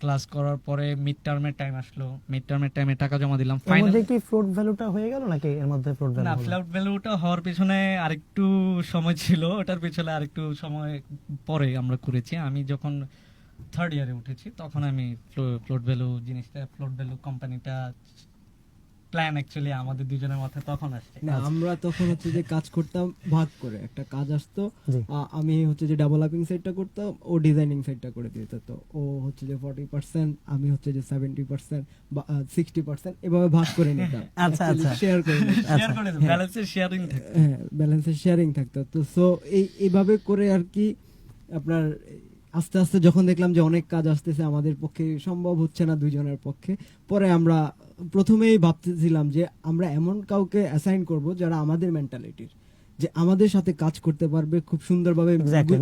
[SPEAKER 3] ক্লাস করার পরে মিড টার্মের টাইম আসলো, মিড টার্মের টাইমে টাকা জমা দিলাম।
[SPEAKER 1] ফাইনাল কি ফ্লোট ভ্যালুটা হয়ে গেল নাকি এর মধ্যে ফ্লোট ভ্যালু?
[SPEAKER 3] না, ফ্লোট ভ্যালুটা হওয়ার পিছনে আরেকটু সময় ছিল, ওটার পিছনে আরেকটু সময় পরে আমরা করেছি। আমি যখন 3rd ইয়ারে উঠেছি তখন আমি ফ্লোট ভ্যালু কোম্পানিটা প্ল্যান অ্যাকচুয়ালি আমাদের 2জনের মাথায় তখন আসছে।
[SPEAKER 2] না, আমরা তখন হচ্ছে যে কাজ করতাম ভাগ করে, একটা কাজ আসতো,
[SPEAKER 1] জি।
[SPEAKER 2] আমি হচ্ছে যে ডেভেলপিং সাইডটা করতাম, ও ডিজাইনিং সাইডটা করে দিত। তো ও হচ্ছে যে 40%, আমি হচ্ছে যে 70% বা 60% এভাবে ভাগ করে নিতাম।
[SPEAKER 1] আচ্ছা, আচ্ছা।
[SPEAKER 2] শেয়ার করে নিতাম।
[SPEAKER 3] শেয়ার করে ব্যালেন্সের শেয়ারিং থাকে।
[SPEAKER 2] হ্যাঁ, ব্যালেন্সের শেয়ারিং থাকতো। তো সো এইভাবে করে আর কি আপনার আস্তে আস্তে যখন দেখলাম যে অনেক কাজ আসতেছে, আমাদের পক্ষে সম্ভব হচ্ছে না 2জনের পক্ষে, পরে আমরা প্রথমেই ভাবতেছিলাম যে আমরা এমন কাউকে অ্যাসাইন করব যারা আমাদের মেন্টালিটির, যে আমাদের সাথে কাজ করতে পারবে খুব সুন্দরভাবে।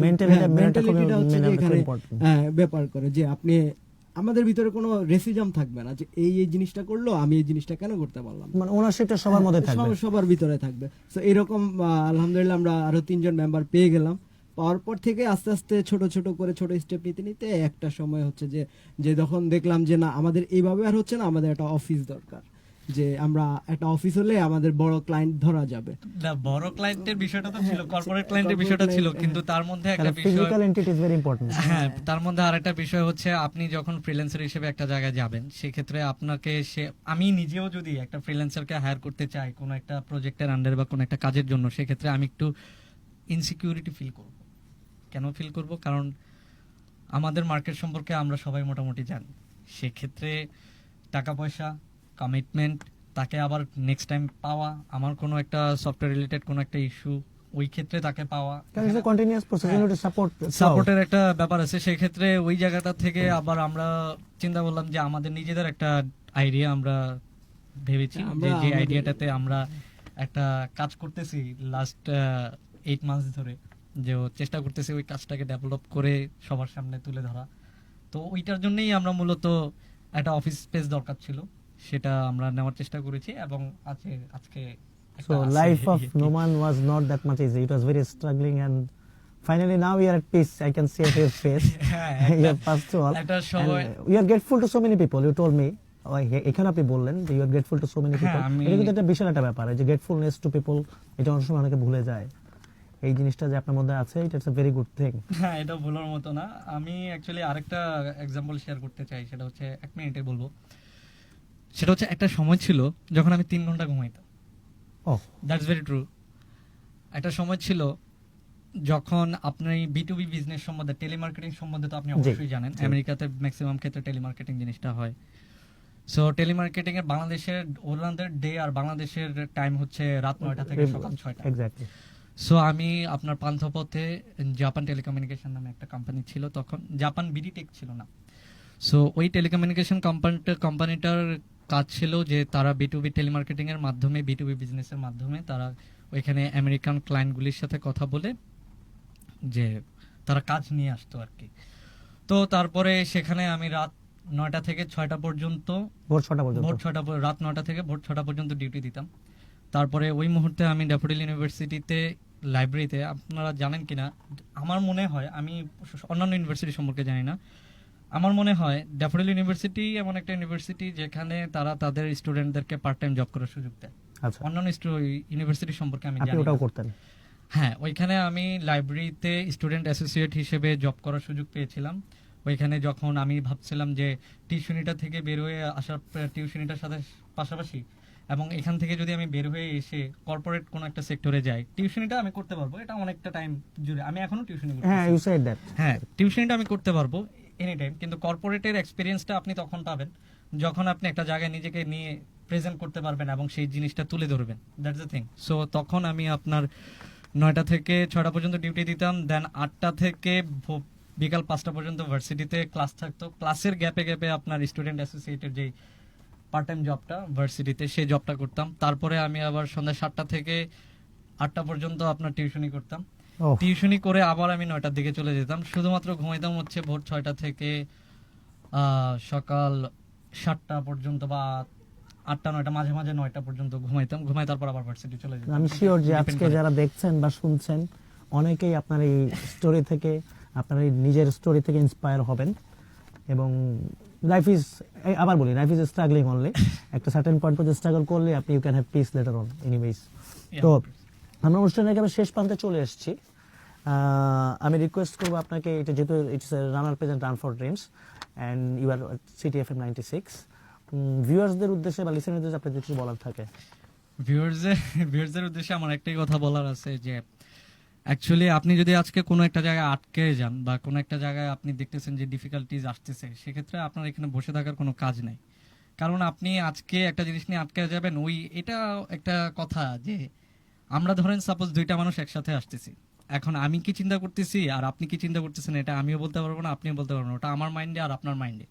[SPEAKER 2] মেন্টালিটিটা হচ্ছে যে এখানে ব্যাপার করে যে আপনি আমাদের ভিতরে কোনো রেসিজম থাকবে না যে এই জিনিসটা করলো, আমি এই জিনিসটা কেন করতে পারলাম,
[SPEAKER 1] মানে ওনারশিপটা সবার মধ্যে থাকবে,
[SPEAKER 2] সবার ভিতরে থাকবে। তো এরকম আলহামদুলিল্লাহ আমরা আরো 3জন মেম্বার পেয়ে গেলাম। পাওয়ার পর থেকে আস্তে আস্তে ছোট স্টেপ নিতে একটা সময় হচ্ছে যে যখন দেখলাম যে না আমাদের এইভাবে আর হচ্ছে না, আমাদের একটা অফিস দরকার, যে আমরা একটা অফিস হলে আমাদের বড় ক্লায়েন্ট ধরা যাবে।
[SPEAKER 3] না, বড় ক্লায়েন্টের বিষয়টা তো ছিল, কর্পোরেট ক্লায়েন্টের বিষয়টা ছিল, কিন্তু তার মধ্যে একটা বিষয়,
[SPEAKER 1] physical entity is very important.
[SPEAKER 3] হ্যাঁ, তার মধ্যে আরেকটা বিষয় হচ্ছে আপনি যখন ফ্রিল্যান্সার হিসেবে একটা জায়গায় যাবেন, সেক্ষেত্রে আপনাকে আমি নিজেও যদি একটা ফ্রিল্যান্সারকে হায়ার করতে চাই কোনো একটা প্রজেক্টের আন্ডারে বা কোনো একটা কাজের জন্য, সেক্ষেত্রে আমি একটু ইনসিকিউরিটি ফিল করব। কেন ফিল করব? কারণ আমাদের মার্কেট সম্পর্কে আমরা সবাই মোটামুটি জানি। সেক্ষেত্রে টাকা পয়সা, কমিটমেন্ট, তাকে আবার নেক্সট টাইম পাওয়া, আমার কোনো একটা সফটওয়্যার রিলেটেড কোনো একটা ইস্যু, ওই ক্ষেত্রে তাকে পাওয়া,
[SPEAKER 1] কন্টিনিউয়াস প্রসেস
[SPEAKER 3] সাপোর্টের একটা ব্যাপার আছে। সেই ক্ষেত্রে ওই জায়গাটা থেকে আবার আমরা চিন্তা করলাম যে আমাদের নিজেদের একটা আইডিয়া আমরা ভেবেছি, যে আইডিয়াটাতে আমরা একটা কাজ করতেছি লাস্ট 8 মাস ধরে, যে চেষ্টা করতেছি ওই কাজটাকে ডেভেলপ করে সবার সামনে তুলে ধরা। তো ওইটার জন্যই আমরা মূলত একটা অফিস স্পেস দরকার ছিল, সেটা আমরা নেওয়ার চেষ্টা করেছি এবং আজকে একটা
[SPEAKER 1] So
[SPEAKER 3] আছে।
[SPEAKER 1] life of Noman was not that much easy. It was very struggling, and finally now we are at peace. I can see at your face.
[SPEAKER 3] হ্যাঁ,
[SPEAKER 1] You have passed through all.
[SPEAKER 3] একটা
[SPEAKER 1] And
[SPEAKER 3] সময়
[SPEAKER 1] we are grateful to so many people. You told me. এখানে আপনি বললেন যে you are grateful to so many people.
[SPEAKER 3] হ্যাঁ, আমি-
[SPEAKER 1] এটা কিন্তু একটা বিশাল একটা ব্যাপার, এই যে গ্রেটফুলনেস টু পিপল, এটা অনেক সময় অনেকে ভুলে যায়। এই জিনিসটা যে আপনার মধ্যে আছে, এটা it's a very good thing.
[SPEAKER 3] হ্যাঁ, এটা ভুলার মতো না। আমি অ্যাকচুয়ালি আরেকটা এক্সাম্পল শেয়ার করতে চাই, সেটা হচ্ছে 1 মিনিটে বলবো। সেটা হচ্ছে একটা সময় ছিল যখন আমি 3 ঘন্টা ঘুমাইতাম।
[SPEAKER 1] ওহ,
[SPEAKER 3] দ্যাটস ভেরি ট্রু। একটা সময় ছিল যখন আপনি B2B বিজনেস সম্বন্ধে, টেলিমার্কেটিং সম্বন্ধে তো আপনি অবশ্যই জানেন,
[SPEAKER 1] জি।
[SPEAKER 3] আমেরিকাতে ম্যাক্সিমাম ক্ষেত্রে টেলিমার্কেটিং জিনিসটা হয়। সো টেলিমার্কেটিং এর বাংলাদেশের ওনাদের ডে আর বাংলাদেশের টাইম হচ্ছে রাত 9টা থেকে সকাল 6টা।
[SPEAKER 1] এক্স্যাক্টলি।
[SPEAKER 3] সো আমি আপনার পান্থপথে জাপান টেলিকমিউনিকেশন নামে একটা কোম্পানি ছিল, তখন জাপান বিডি টেক ছিল না। সো ওই টেলিকমিউনিকেশন কোম্পানিটার কাজ ছিল যে তারা B2B টেলিমার্কেটিং এর মাধ্যমে, B2B বিজনেসের মাধ্যমে তারা ওইখানে আমেরিকান ক্লায়েন্টগুলির সাথে কথা বলে যে তারা কাজ নিয়ে আসতো আর কি। তো তারপরে সেখানে আমি রাত 9টা থেকে 6টা পর্যন্ত,
[SPEAKER 1] ভোর 6টা পর্যন্ত।
[SPEAKER 3] রাত 9টা থেকে ভোর 6টা পর্যন্ত ডিউটি দিতাম। তারপরে ওই মুহূর্তে আমি ড্যাফোডিল ইউনিভার্সিটিতে লাইব্রেরিতে, আপনারা জানেন কিনা আমার মনে হয়, আমি অন্যান্য ইউনিভার্সিটি সম্পর্কে জানি না, আমার মনে হয় ড্যাফোডিল ইউনিভার্সিটি এমন একটা ইউনিভার্সিটি যেখানে তারা তাদের স্টুডেন্টদেরকে পার্ট টাইম জব করার সুযোগ দেয়।
[SPEAKER 1] আচ্ছা,
[SPEAKER 3] অন্যান্য ইউনিভার্সিটি সম্পর্কে আমি
[SPEAKER 1] আপনি
[SPEAKER 3] জানি
[SPEAKER 1] ওটাও
[SPEAKER 3] না।
[SPEAKER 1] করতেন?
[SPEAKER 3] হ্যাঁ, ওইখানে আমি লাইব্রেরিতে স্টুডেন্ট অ্যাসোসিয়েট হিসেবে জব করার সুযোগ পেয়েছিলাম। ওইখানে যখন আমি ভাবছিলাম যে টিউশনিটা থেকে বের হয়ে আসার, টিউশনিটার সাথে পাশাপাশি এবং এখান থেকে যদি আমি বের হয়ে এসে কর্পোরেট কোন একটা সেক্টরে যাই, টিউশনিটা আমি করতে পারবো, এটা অনেকটা টাইম জুড়ে আমি এখনো টিউশনি করি।
[SPEAKER 1] হ্যাঁ, ইউ সেড দ্যাট।
[SPEAKER 3] হ্যাঁ, টিউশনিটা আমি করতে পারবো এনি টাইম, কিন্তু কর্পোরেটের এক্সপিরিয়েন্সটা আপনি তখন পাবেন যখন আপনি একটা জায়গায় নিজেকে নিয়ে প্রেজেন্ট করতে পারবেন এবং সেই জিনিসটা তুলে ধরবেন। That's the thing. সো তখন আমি আপনার 9টা থেকে 6টা পর্যন্ত ডিউটি দিতাম, দেন 8টা থেকে বিকাল 5টা পর্যন্ত ভার্সিটিতে ক্লাস থাকতো। ক্লাসের গ্যাপে গ্যাপে আপনার স্টুডেন্ট অ্যাসোসিয়েটের যে পার্ট টাইম জবটা ভার্সিটিতে, সেই জবটা করতাম। তারপরে আমি আবার সন্ধ্যা 7টা থেকে 8টা পর্যন্ত আপনার টিউশনি করতাম।
[SPEAKER 1] ওহ,
[SPEAKER 3] টিউশনি করে আবার আমি 9টার দিকে চলে যেতাম, শুধুমাত্র ঘুমাইতাম হচ্ছে ভোর 6টা থেকে সকাল 7টা পর্যন্ত, বা 8টা 9টা, মাঝে মাঝে 9টা পর্যন্ত ঘুমাইতাম। ঘুমাই তারপর আবার ভার্সিটি চলে যেতাম।
[SPEAKER 1] আমি শিওর যে
[SPEAKER 3] Depend
[SPEAKER 1] আজকে
[SPEAKER 3] করে।
[SPEAKER 1] যারা দেখছেন বা শুনছেন, অনেকেই আপনার এই স্টোরি থেকে, আপনার এই নিজের স্টোরি থেকে ইন্সপায়ার হবেন। এবং লাইফ ইজ, আবার বলি, লাইফ ইজ স্ট্রাগলিং অনলি। একটা সার্টেন পয়েন্ট পর্যন্ত স্ট্রাগল করলে আপনি you can have peace later on anyways. তো আমরা অনুষ্ঠানের একেবারে শেষ প্রান্তে চলে এসেছি। আমি রিকোয়েস্ট করবো আপনাকে, এটা যেহেতু it's runner present run for dreams and you are CTFM 96, ভিউয়ার্সদের উদ্দেশ্যে বা লিসেনারদের উদ্দেশ্যে আপনার কিছু বলার থাকে।
[SPEAKER 3] ভিউয়ার্সদের উদ্দেশ্যে আমার একটাই কথা বলার আছে যে অ্যাকচুয়ালি আপনি যদি আজকে কোনো একটা জায়গায় আটকে যান বা কোনো একটা জায়গায় আপনি দেখতেছেন যে ডিফিকাল্টিজ আসতেছে, সেক্ষেত্রে আপনার এখানে বসে থাকার কোনো কাজ নেই। কারণ আপনি আজকে একটা জিনিস নিয়ে আটকে যাবেন, এটা একটা কথা যে আমরা ধরেন সাপোজ 2টা মানুষ একসাথে আসতেছি, এখন আমি কি চিন্তা করতেছি আর আপনি কি চিন্তা করতেছেন, এটা আমিও বলতে পারবো না, আপনিও বলতে পারবেন না, ওটা আমার মাইন্ডে আর আপনার মাইন্ডে।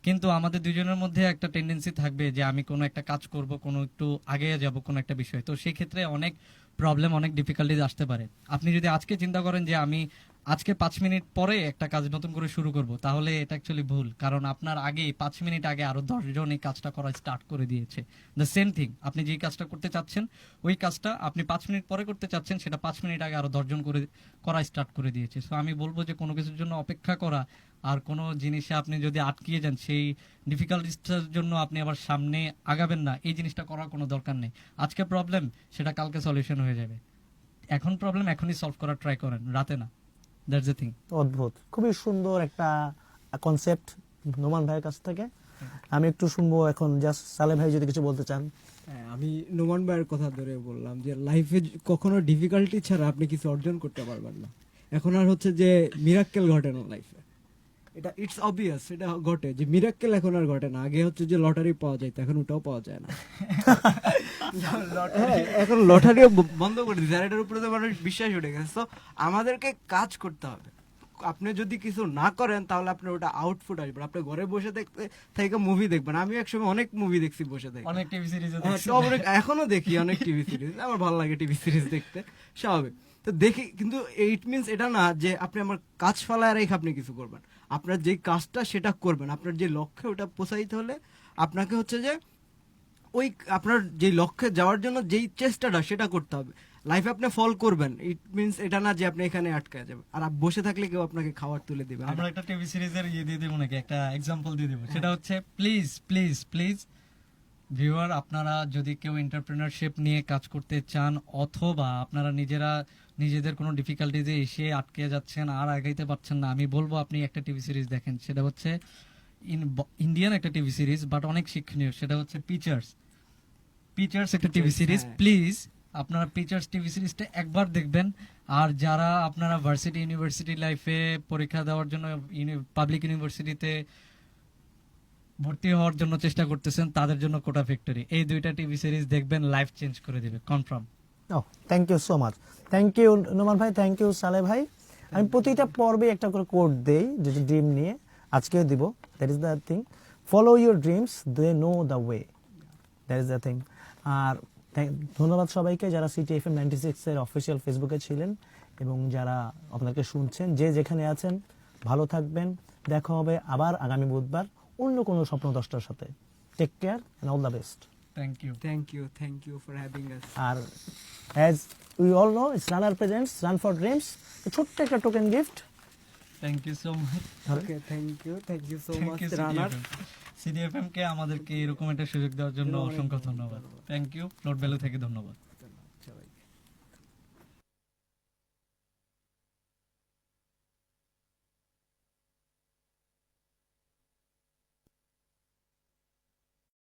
[SPEAKER 3] কিন্তু আমাদের দুজনের মধ্যে একটা টেন্ডেন্সি থাকবে যে আমি কোনো একটা কাজ করব, কোনো একটু আগে যাব কোনো একটা বিষয়, তো সেই ক্ষেত্রে অনেক প্রবলেম, অনেক ডিফিকাল্টিজ আসতে পারে। আপনি যদি আজকে চিন্তা করেন যে আমি আজকে 5 মিনিট পরে একটা কাজ নতুন করে শুরু করব, তাহলে এটা অ্যাকচুয়ালি ভুল, কারণ আপনার আগে 5 মিনিট আগে আরো 10 জন এই কাজটা করা স্টার্ট করে দিয়েছে। দ্য সেম থিং, আপনি যেই কাজটা করতে চাচ্ছেন ওই কাজটা আপনি 5 মিনিট পরে করতে চাচ্ছেন, সেটা 5 মিনিট আগে আরো 10 জন করে করা স্টার্ট করে দিয়েছে। সো আমি বলবো যে কোনো কিছুর জন্য অপেক্ষা করা আর কোনো জিনিসে আপনি যদি আটকিয়ে যান, সেই ডিফিকাল্টিসটার জন্য আপনি আবার সামনে আগাবেন না, এই জিনিসটা করার কোনো দরকার নেই। আজকে প্রবলেম, সেটা কালকে সলিউশন হয়ে যাবে। এখন প্রবলেম এখনই সলভ করার ট্রাই করেন, রাতে না। That's the thing.
[SPEAKER 1] অদ্ভুত, খুবই সুন্দর একটা কনসেপ্ট নোমান ভাইয়ের কাছ থেকে। আমি একটু শুনবো এখন, জাস্ট সালেহ ভাই যদি কিছু বলতে চান।
[SPEAKER 2] হ্যাঁ, আমি নোমান ভাইয়ের কথা ধরে বললাম যে লাইফে কখনো ডিফিকাল্টি ছাড়া আপনি কিছু অর্জন করতে পারবেন না। এখন আর হচ্ছে যে মিরাক্কেল ঘটে না লাইফে, এটা ইটস অবভিয়াস, এটা ঘটে যে মিরাক্কেল এখন আর ঘটে না। আগে হচ্ছে যে লটারি পাওয়া যায়, এখন ওটাও পাওয়া যায় না। হ্যাঁ, এখন লটারিও বন্ধ করে দিচ্ছে, আর এটার উপরে তো মানুষ বিশ্বাস উঠে গেছে। তো আমাদেরকে কাজ করতে হবে। আপনি যদি কিছু না করেন তাহলে আপনার ওটা আউটপুট আসবে। আপনি ঘরে বসে দেখতে থেকে মুভি দেখবেন। আমি একসময় অনেক মুভি দেখছি বসে থেকে,
[SPEAKER 3] অনেক টিভি সিরিজ
[SPEAKER 2] এখনো দেখি অনেক টিভি সিরিজ, আমার ভালো লাগে টিভি সিরিজ দেখতে, স্বাভাবিক। তো দেখি, কিন্তু ইট মিনস এটা না যে আপনি আমার কাজ ফালায় রেখে আপনি কিছু করবেন। আপনার যে কাজটা সেটা করবেন, আপনার যে লক্ষ্যে ওটা পৌঁছাইতে হলে আপনাকে হচ্ছে যে ওই আপনার যে লক্ষ্যে যাওয়ার জন্য যেই চেষ্টাটা সেটা করতে হবে। লাইফে আপনি ফল করবেন, ইট মিনস এটা না যে আপনি এখানে আটকে যাবেন আর বসে থাকলে কেউ আপনাকে খাবার তুলে দিবে না।
[SPEAKER 3] আমরা একটা টিভি সিরিজের দিয়ে দেবো নাকি, একটা এক্সাম্পল দিয়ে দেবো, সেটা হচ্ছে প্লিজ প্লিজ প্লিজ ভিউয়ার, আপনারা যদি কেউ এন্টারপ্রেনারশিপ নিয়ে কাজ করতে চান অথবা আপনারা নিজেদের কোনো ডিফিকাল্টিজে এসে আটকে যাচ্ছেন আর আগাইতে পারছেন না, আমি বলবো আপনি একটা টিভি সিরিজ দেখেন। সেটা হচ্ছে ইন্ডিয়ান একটা টিভি সিরিজ, বাট অনেক শিক্ষণীয়। সেটা হচ্ছে পিচার্স একটা টিভি সিরিজ।
[SPEAKER 2] হ্যাঁ।
[SPEAKER 3] প্লিজ আপনারা পিচার্স টিভি সিরিজটা একবার দেখবেন। আর যারা আপনারা ইউনিভার্সিটি লাইফে পরীক্ষা দেওয়ার জন্য পাবলিক ইউনিভার্সিটিতে ভর্তি হওয়ার জন্য চেষ্টা করতেছেন, তাদের জন্য কোটা ফ্যাক্টরি, এই দুইটা টিভি সিরিজ দেখবেন, লাইফ চেঞ্জ করে দিবে, confirm.
[SPEAKER 1] Thank you so much, thank you Noman ভাই, থ্যাংক ইউ সালে ভাই। আমি প্রতিটা পর্বে একটা করে কোড দেই যেটা ড্রিম নিয়ে, আজকেও দিব। That is the thing, follow your dreams, they know the way, that is the thing. আর ধন্যবাদ সবাইকে যারা সিটি এফএম 96 এর অফিসিয়াল ফেসবুকে ছিলেন এবং যারা আপনাকে শুনছেন, যে যেখানে আছেন ভালো থাকবেন। দেখা হবে আবার আগামী বুধবার অন্য কোনো স্বপ্ন 10টার সাথে। Take care and all the best.
[SPEAKER 3] Thank you
[SPEAKER 2] for having us.
[SPEAKER 1] আর as we all know, it's Runner presents run for dreams, ছোট্ট একটা token gift.
[SPEAKER 3] Thank you so much.
[SPEAKER 2] Okay, thank you so much Runner.
[SPEAKER 3] CDFM কে আমাদেরকে এরকম একটা সুযোগ দেওয়ার জন্য অসংখ্য ধন্যবাদ। থ্যাংক ইউ, ফ্লোট ভ্যালু থেকে ধন্যবাদ।